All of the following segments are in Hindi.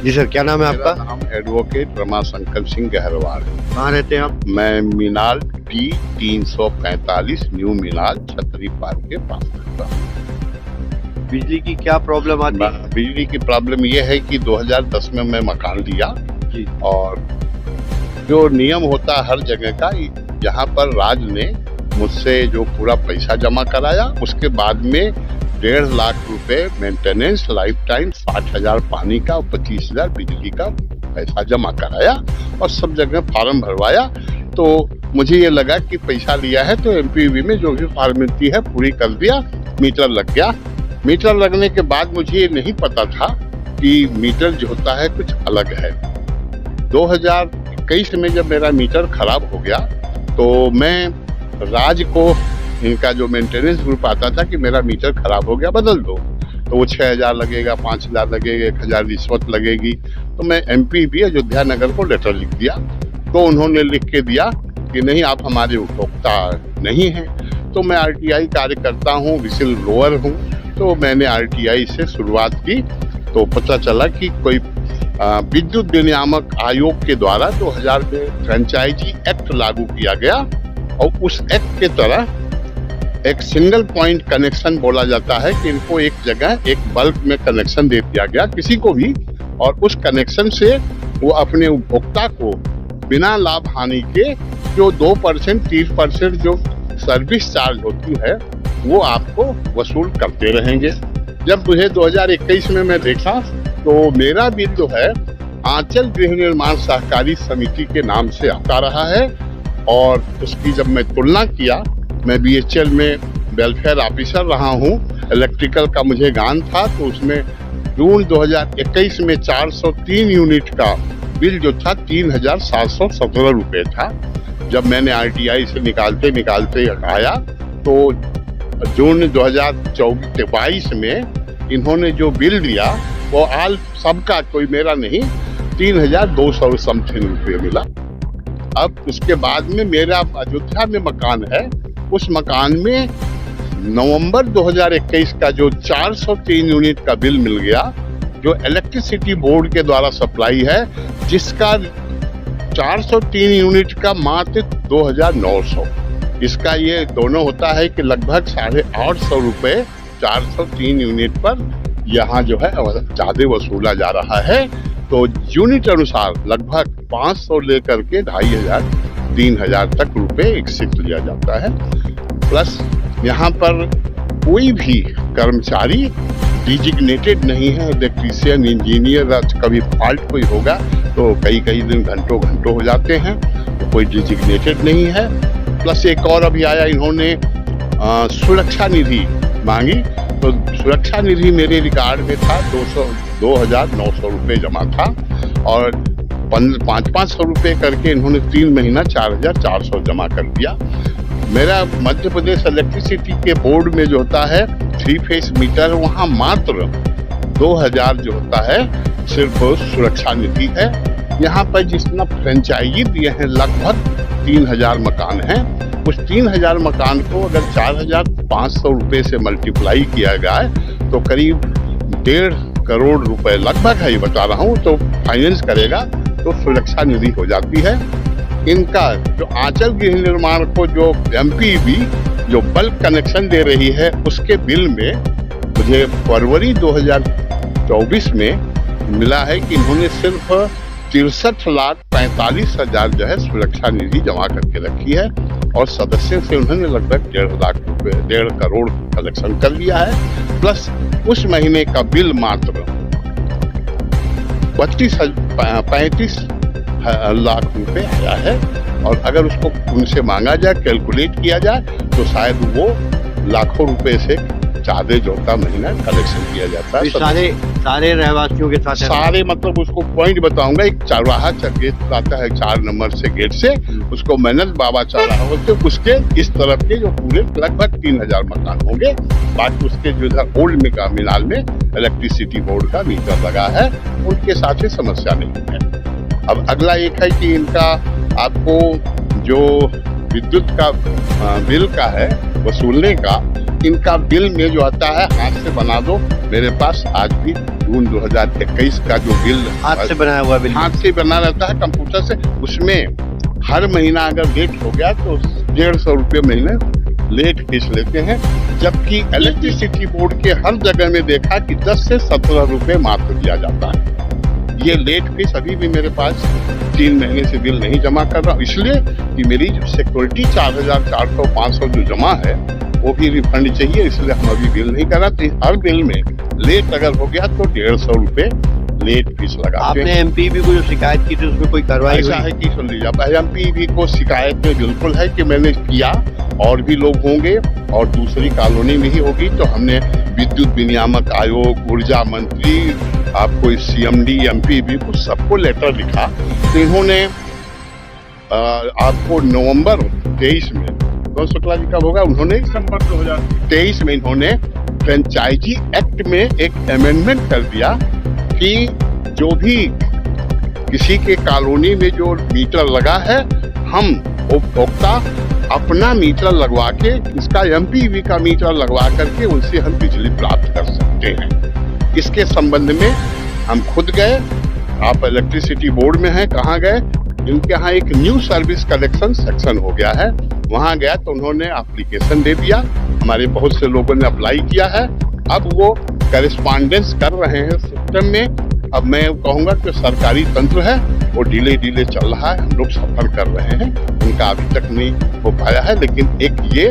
जी सर, क्या नाम है मेरा आपका? नाम एडवोकेट रमाशंकर सिंह गहरवाल। कहाँ रहते हैं आप? मैं मीनाल टी 345 न्यू मीनाल छतरी पार्क के पास रहता हूँ। बिजली की क्या प्रॉब्लम आती है? बिजली की प्रॉब्लम यह है कि 2010 में मैं मकान लिया जी। और जो नियम होता है हर जगह का, यहाँ पर राज ने मुझसे जो पूरा पैसा जमा कराया, उसके बाद में 1.5 लाख रुपए मेंटेनेंस लाइफ टाइम, 60,000 पानी का और 25,000 बिजली का पैसा जमा कराया और सब जगह फार्म भरवाया। तो मुझे ये लगा कि पैसा लिया है तो एमपीवी में जो भी फॉर्मेलिटी है पूरी कर दिया, मीटर लग गया। मीटर लगने के बाद मुझे ये नहीं पता था कि मीटर जो होता है कुछ अलग है। 2021 में जब मेरा मीटर खराब हो गया तो मैं राज को, इनका जो मेंटेनेंस ग्रुप आता था, कि मेरा मीटर खराब हो गया बदल दो। तो वो 6,000 लगेगा, 5,000 लगेगा, 1,000 रिश्वत लगेगी। तो मैं एमपीवी अयोध्या नगर को लेटर लिख दिया। तो उन्होंने लिख के दिया कि नहीं, आप हमारे उपभोक्ता नहीं हैं। तो मैं आरटीआई कार्य करता हूँ, विसिल ब्लोअर हूँ। तो मैंने आरटीआई से शुरुआत की तो पता चला कि कोई विद्युत विनियामक आयोग के द्वारा 2000 में फ्रेंचाइजी एक्ट लागू किया गया और उस एक्ट के तरह एक सिंगल पॉइंट कनेक्शन बोला जाता है कि इनको एक जगह एक बल्क में कनेक्शन दे दिया गया किसी को भी, और उस कनेक्शन से वो अपने उपभोक्ता को बिना लाभ हानि के जो 2% 3% जो सर्विस चार्ज होती है वो आपको वसूल करते रहेंगे। जब मुझे 2021 में मैं देखा तो मेरा बिल जो है आंचल गृह निर्माण सहकारी समिति के नाम से आता रहा है, और उसकी जब मैं तुलना किया, मैं बीएचएल में वेलफेयर ऑफिसर रहा हूँ, इलेक्ट्रिकल का मुझे ज्ञान था, तो उसमें जून 2021 में 403 यूनिट का बिल जो था 3,717 रुपये था। जब मैंने आरटीआई से निकालते निकालते आया तो जून 2022 में इन्होंने जो बिल दिया वो आल सबका, कोई मेरा नहीं, 3,200 समथिंग रुपये मिला। अब उसके बाद में मेरा अयोध्या में मकान है, उस मकान में नवंबर 2021 का जो 403 यूनिट का बिल मिल गया, जो इलेक्ट्रिसिटी बोर्ड के द्वारा सप्लाई है, जिसका 403 यूनिट का मात्र 2,900। इसका ये दोनों होता है कि लगभग 850 रुपये 403 यूनिट पर यहाँ जो है ज्यादा वसूला जा रहा है। तो यूनिट अनुसार लगभग 500 लेकर के 2,500 3,000 तक रुपए एक शिफ्ट लिया जाता है। प्लस यहाँ पर कोई भी कर्मचारी डिजिग्नेटेड नहीं है, इलेक्ट्रीशियन, इंजीनियर, कभी फॉल्ट कोई होगा तो कई दिन घंटों हो जाते हैं, तो कोई डिजिग्नेटेड नहीं है। प्लस एक और अभी आया, इन्होंने सुरक्षा निधि मांगी, तो सुरक्षा निधि मेरे रिकॉर्ड में था 2,900 रुपये जमा था, और 500 रुपये करके इन्होंने 3 महीना 4,400 जमा कर दिया। मेरा मध्य प्रदेश इलेक्ट्रिसिटी के बोर्ड में जो होता है 3 फेस मीटर, वहाँ मात्र 2,000 जो होता है सिर्फ सुरक्षा निधि है। यहाँ पर जितना फ्रेंचाइजी दिए हैं लगभग 3,000 मकान हैं, उस 3,000 मकान को अगर 4,500 रुपये से मल्टीप्लाई किया जाए तो करीब 1.5 करोड़ रुपए लगभग है, ये बता रहा हूँ, तो फाइनेंस करेगा तो सुरक्षा निधि हो जाती है। इनका जो आंचल गृह निर्माण को जो एमपीवी जो बल्क कनेक्शन दे रही है, उसके बिल में मुझे फरवरी 2024 में मिला है कि इन्होंने सिर्फ 63,45,000 जो है सुरक्षा निधि जमा करके रखी है, और सदस्यों से उन्होंने लगभग 1.5 लाख रुपए 1.5 करोड़ कलेक्शन कर लिया है। प्लस उस महीने का बिल मात्र 35 लाख रुपए आया है, और अगर उसको उनसे मांगा जाए, कैलकुलेट किया जाए, तो शायद वो लाखों रुपए से ज्यादा जो का महीना कलेक्शन किया जाता है। सारे रहवासियों के साथ सारे, मतलब उसको पॉइंट बताऊंगा, एक चौराहा गेट आता है 4 नंबर से गेट से, उसको मेहनत बाबा चौराहा होते, उसके इस तरफ के जो पूरे लगभग 3,000 मकान होंगे। बाकी उसके जो इधर ओल्ड में का मीनाल में इलेक्ट्रिसिटी बोर्ड का मीटर लगा है, उनके साथ ही समस्या नहीं है। अब अगला एक है कि इनका आपको जो विद्युत का बिल का है वसूलने का, इनका बिल में जो आता है हाथ से बना दो, मेरे पास आज भी जून 2021 का जो बिल हाथ से बनाया हुआ बिल। हाथ से बना रहता है कंप्यूटर से, उसमें हर महीना अगर लेट हो गया तो 150 रुपये महीने लेट फीस लेते हैं, जबकि इलेक्ट्रिसिटी बोर्ड के हर जगह में देखा कि 10 से 17 रुपये मात्र दिया जाता है। ये लेट फीस अभी भी मेरे पास 3 महीने से बिल नहीं जमा कर रहा, इसलिए कि मेरी जो सिक्योरिटी 4400 500 जो जमा है वो भी रिफंड चाहिए, इसलिए हम अभी बिल नहीं कर रहा। तो हर बिल में लेट अगर हो गया तो 150 रुपये लेट फीस लगाते आपने हैं। एमपीबी को जो शिकायत की थी उसमें कोई कार्रवाई ऐसा हुई? है कि सुन लीजिए, एमपीबी को शिकायत में बिल्कुल है कि मैंने किया, और भी लोग होंगे और दूसरी कॉलोनी में ही होगी। तो हमने विद्युत विनियामक आयोग, ऊर्जा मंत्री, आपको सीएमडी, एमपीबी को सबको लेटर लिखा। तो इन्होंने आपको नवंबर 23 में, कौन शुक्ला जी कब होगा, उन्होंने दिसंबर 2023 में इन्होंने फ्रेंचाइजी एक्ट में एक अमेंडमेंट कर दिया कि जो भी किसी के कॉलोनी में जो मीटर लगा है, हम उपभोक्ता अपना मीटर लगवा के, इसका एमपीवी का मीटर लगवा करके उनसे हम बिजली प्राप्त कर सकते हैं। इसके संबंध में हम खुद गए, आप इलेक्ट्रिसिटी बोर्ड में हैं, कहाँ गए, इनके यहाँ एक न्यू सर्विस कलेक्शन सेक्शन हो गया है, वहाँ गया तो उन्होंने एप्लीकेशन दे दिया। हमारे बहुत से लोगों ने अप्लाई किया है, अब वो करेस्पॉन्डेंस कर रहे हैं सिस्टम में। अब मैं कहूँगा कि सरकारी तंत्र है वो डीले चल रहा है, हम लोग सफर कर रहे हैं, उनका अभी तक नहीं हो पाया है। लेकिन एक ये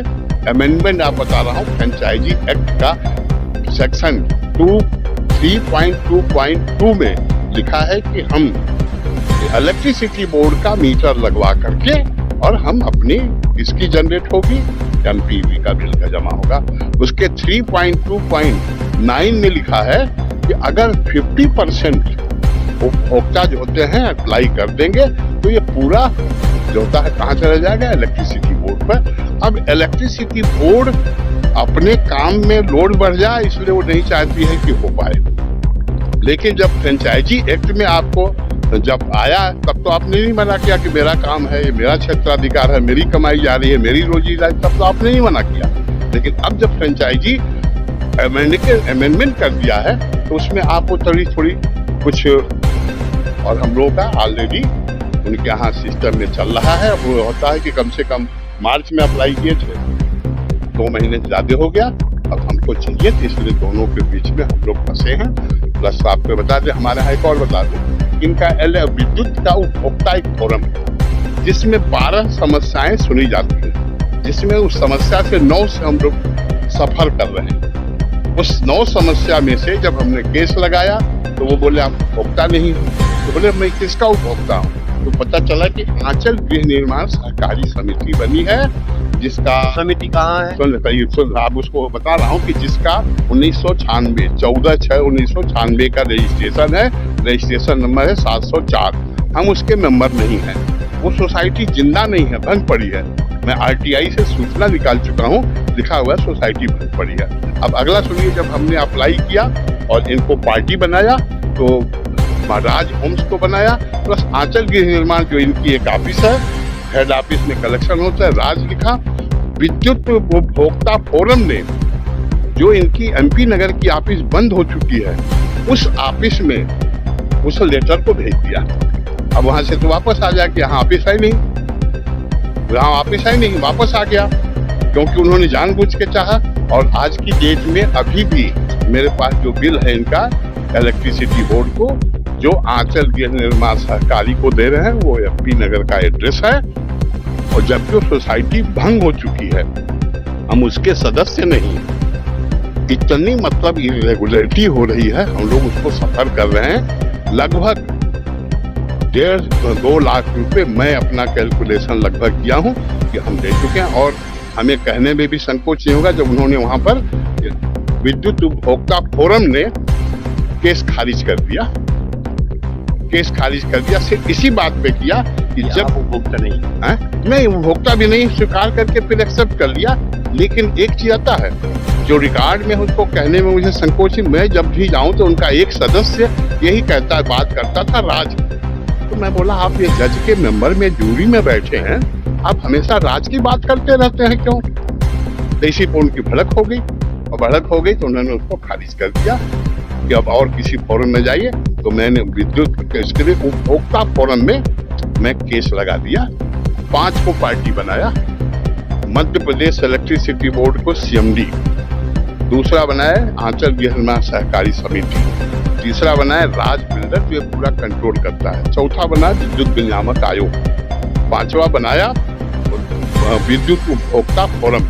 अमेंडमेंट आप बता रहा हूँ, फ्रेंचाइजी एक्ट का सेक्शन 3.2.2 में लिखा है कि हम इलेक्ट्रिसिटी बोर्ड का मीटर लगवा करके और हम अपनी इसकी जनरेट होगी, एमपीवी का बिल का जमा होगा। उसके 3.2.9 में लिखा है कि अगर 50% उपभोक्ता जो होते हैं अप्लाई कर देंगे तो ये पूरा जो होता है कहाँ चला जाएगा, इलेक्ट्रिसिटी बोर्ड पर। अब इलेक्ट्रिसिटी बोर्ड अपने काम में लोड बढ़ जाए, इसलिए वो नहीं चाहती है कि हो पाए। लेकिन जब फ्रेंचाइजी एक्ट में आपको जब आया तब तो आपने नहीं मना किया कि मेरा काम है, ये मेरा क्षेत्राधिकार है, मेरी कमाई जा रही है, मेरी रोजी जा रही है, तब तो आपने नहीं मना किया। लेकिन अब जब फ्रेंचाइजी अमेंडमेंट कर दिया है तो उसमें आपको थोड़ी कुछ, और हम लोगों का ऑलरेडी उनके यहाँ सिस्टम में चल रहा है। वो होता है कि कम से कम मार्च में अप्लाई किए थे, 2 महीने से ज्यादा हो गया, अब हमको चाहिए थे, इसलिए दोनों के बीच में हम लोग फंसे हैं। प्लस आपको बता दें, हमारे यहाँ एक और बता दूं, इनका विद्युत का उपभोक्ता एक फोरम है जिसमें 12 समस्याएं सुनी जाती हैं, जिसमें उस समस्या से 9 से हम लोग सफर कर रहे हैं। उस 9 समस्या में से जब हमने केस लगाया तो वो बोले आप उपभोक्ता नहीं हो, तो बोले मैं किसका उपभोक्ता हूँ। तो पता चला कि आंचल गृह निर्माण सहकारी समिति बनी है, जिसका समिति कहाँ है? सुन आप उसको बता रहा हूँ कि जिसका 1996 14/6/1996 का रजिस्ट्रेशन है, रजिस्ट्रेशन नंबर है 704। हम उसके मेंबर नहीं हैं, वो सोसाइटी जिंदा नहीं है, भंग पड़ी है। मैं आरटीआई से सूचना निकाल चुका हूँ, लिखा हुआ है सोसाइटी भंग पड़ी है। अब अगला सुनिए, जब हमने अप्लाई किया और इनको पार्टी बनाया तो राज होम्स को बनाया, प्लस आंचल गृह निर्माण जो इनकी एक ऑफिस है, हेड ऑफिस में कलेक्शन होता है, राज लिखा। विद्युत उपभोक्ता फोरम ने जो इनकी एमपी नगर की ऑफिस बंद हो चुकी है, उस ऑफिस में उस लेटर को भेज दिया। अब वहां से तो वापस आ जाए कि यहाँ ऑफिस है नहीं, यहाँ ऑफिस है नहीं, वापस आ गया, क्योंकि उन्होंने जानबूझ के चाहा। और आज की डेट में अभी भी मेरे पास जो बिल है इनका इलेक्ट्रिसिटी बोर्ड को, जो आंचल गृह निर्माण सहकारी को दे रहे हैं, वो एमपी नगर का एड्रेस है, और जबकि वो सोसाइटी भंग हो चुकी है, हम उसके सदस्य नहीं। इतनी मतलब इरेगुलरिटी हो रही है, हम लोग उसको सफर कर रहे हैं। लगभग 1.5-2 लाख रुपए मैं अपना कैलकुलेशन लगभग किया हूँ कि हम दे चुके हैं, और हमें कहने में भी संकोच नहीं होगा जब उन्होंने वहां पर विद्युत उपभोक्ता फोरम ने केस खारिज कर दिया। केस खारिज कर दिया सिर्फ इसी बात पे किया कि जब उपभोक्ता नहीं, उपभोक्ता भी नहीं, स्वीकार करके फिर एक्सेप्ट कर लिया। लेकिन एक चीज आता है जो रिकॉर्ड में, उसको कहने में मुझे संकोच है। मैं जब भी जाऊं तो उनका एक सदस्य यही कहता, बात करता था, राज। तो मैं बोला आप ये जज के मेंबर में, जूरी में बैठे हैं, आप हमेशा राज की बात करते रहते हैं क्यों? तो इसी पर उनकी भड़क हो गई, और भड़क हो गई तो उन्होंने उसको खारिज कर दिया। कि अब और किसी फोरम में जाइए, तो मैंने विद्युत इसके लिए उपभोक्ता फोरम में मैं केस लगा दिया। 5 को पार्टी बनाया, मध्य प्रदेश इलेक्ट्रिसिटी बोर्ड को CMD, दूसरा बनाया आंचल गृह निर्माण सहकारी समिति, तीसरा बनाया राज बिल्डर जो ये पूरा कंट्रोल करता है, चौथा बनाया विद्युत विनियामक आयोग, पांचवा बनाया विद्युत उपभोक्ता फोरम।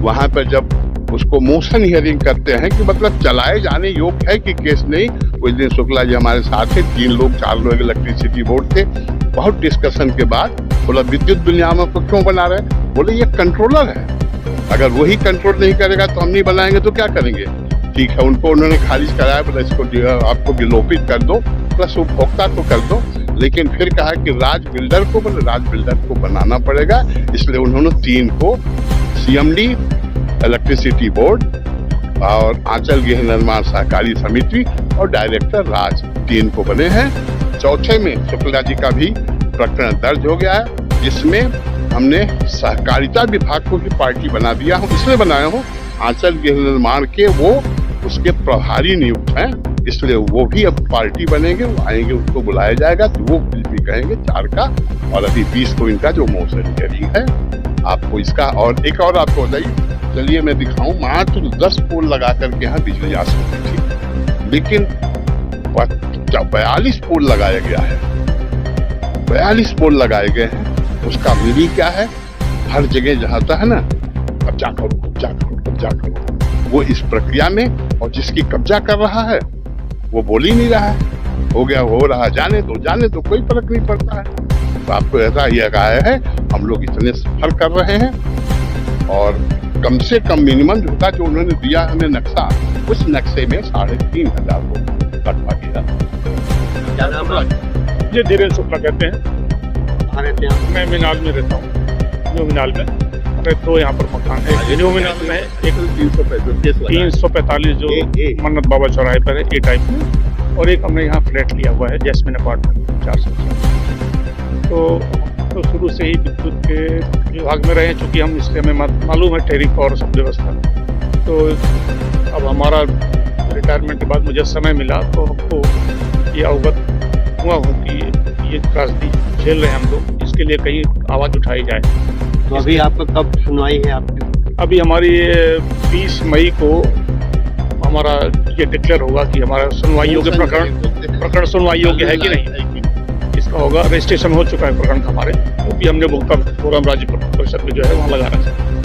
वहां पर जब उसको मोशन हियरिंग करते हैं कि मतलब चलाए जाने योग्य है कि केस नहीं, उस दिन शुक्ला जी हमारे साथ थे, 3 लोग 4 लोग इलेक्ट्रिसिटी बोर्ड थे। बहुत डिस्कशन के बाद बोला विद्युत विनियामक को क्यों बना रहे हैं? बोले ये कंट्रोलर है, अगर वही कंट्रोल नहीं करेगा तो हम नहीं बनाएंगे तो क्या करेंगे। ठीक है, उनको उन्होंने खारिज कराया, बोला इसको आपको विलोपित कर दो, प्लस उपभोक्ता को कर दो। लेकिन फिर कहा कि राज बिल्डर को, बोले राज बिल्डर को बनाना पड़ेगा, इसलिए उन्होंने 3 को CMD इलेक्ट्रिसिटी बोर्ड और आंचल गृह निर्माण सहकारी समिति और डायरेक्टर राज 3 को बने हैं। चौथे में शुक्ला जी का भी प्रकरण दर्ज हो गया है, जिसमें हमने सहकारिता विभाग को भी पार्टी बना दिया हूँ। इसलिए बनाया हूँ आंचल गृह निर्माण के वो उसके प्रभारी नियुक्त हैं, इसलिए वो भी अब पार्टी बनेंगे, वो आएंगे, उनको बुलाया जाएगा तो वो भी कहेंगे 4 का, और अभी 20 को इनका जो मोशन हियरिंग है। आपको इसका और एक और आपको बताइए, चलिए मैं दिखाऊं, मात्र 10 पोल लगा करके यहाँ बिजली आ सकती थी, लेकिन 42 पोल लगाया गया है, 42 पोल लगाए गए हैं। उसका विधि क्या है? हर जगह जाता है ना, कब्जा करो कब्जा करो कब्जा करो, वो इस प्रक्रिया में, और जिसकी कब्जा कर रहा है वो बोल ही नहीं रहा है, हो गया हो रहा, जाने दो, कोई फर्क नहीं पड़ता है। तो आपको ऐसा ही राय है, हम लोग इतने सफर कर रहे हैं, और कम से कम मिनिमम होता जो उन्होंने दिया हमें नक्शा, उस नक्शे में 3,500 लोग कटवा दिया। क्या नाम है? ये धीरेन्द्र शुक्ला कहते हैं। कहाँ रहते हैं आप? मैं मिनाल में रहता हूँ, न्यू मिनाल में। अरे 2 यहाँ पर मकान है, न्यू मिनाल में एक 345 जो मन्नत बाबा चौराहे पर है, ए टाइप में, और एक हमने यहाँ फ्लैट लिया हुआ है जैस्मिन अपार्टमेंट 400। तो शुरू से ही विद्युत के विभाग में रहे, चूँकि हम इसलिए हमें मालूम है टैरिफ और सब व्यवस्था। तो अब हमारा रिटायरमेंट के बाद मुझे समय मिला तो हमको ये अवगत हुआ हूँ कि ये त्रासदी झेल रहे हैं हम लोग, इसके लिए कहीं आवाज़ उठाई जाए। तो अभी आपका कब सुनवाई है आपकी? अभी हमारी 20 मई को हमारा ये डिक्लेयर होगा कि हमारा सुनवाई योग्य प्रकरण सुनवाई योग्य है कि नहीं, इसका होगा। रजिस्ट्रेशन हो चुका है प्रकरण हमारे, क्योंकि हमने भुगतान फोरम राज्य परिषद में जो है वहाँ लगा रखा है।